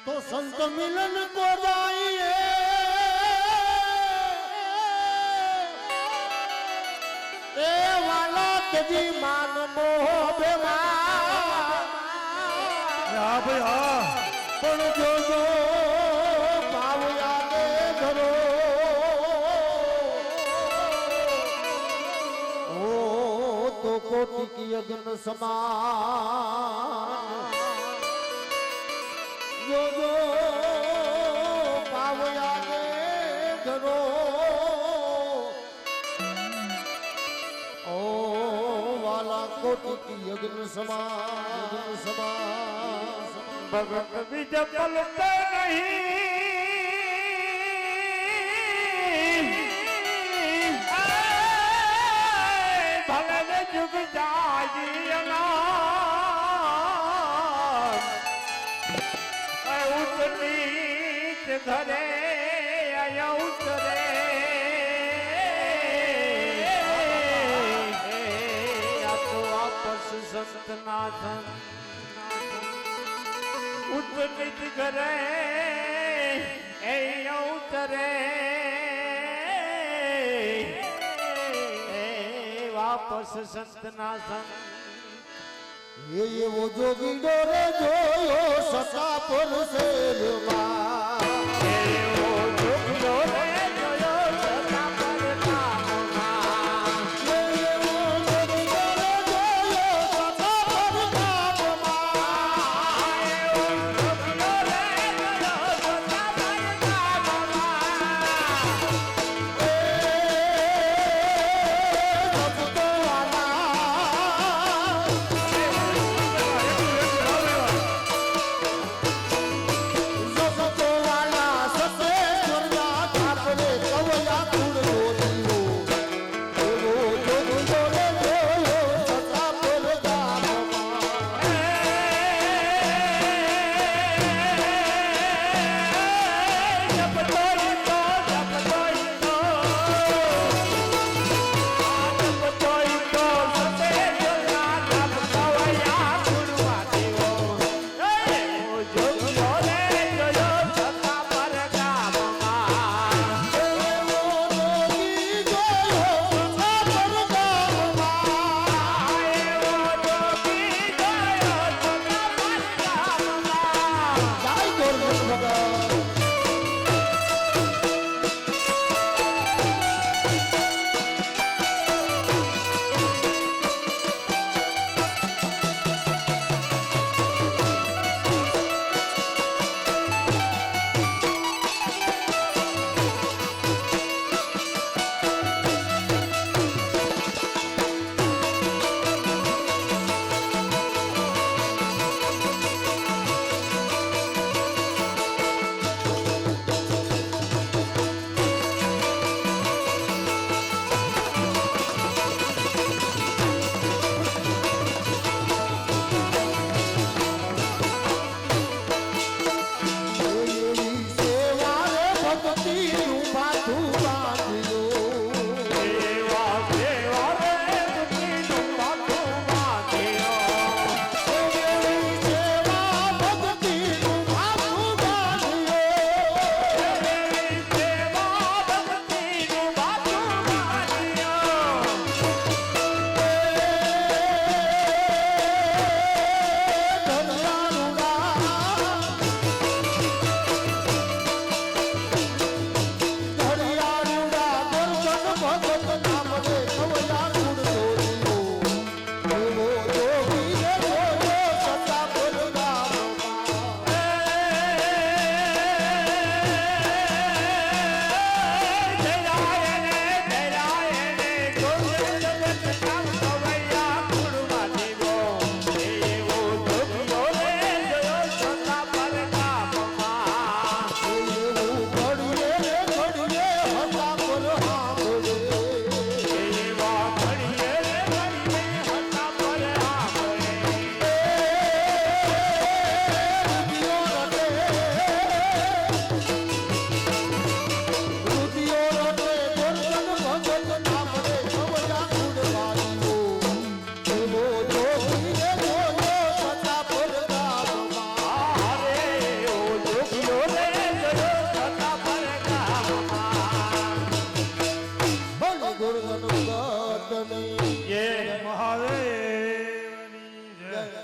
तो संत मिलन को जाइए ए वाला तेजी मान मोह बेमार हाँ भाई हाँ पण जो जो भाव यादे धरो ओ तो कोटि की अग्न समान जो जो भाव यादे धरो ओ वाला कोटि की अग्न समान भगत भी जब पलते नहीं भले जुग जाई उच नीच धरे उतरे तो आपस संत नाथन उच नीच करे उतरे वापस संत नाथन ये वो जोगी डोरे जो सका पर से वो जोगी डोरे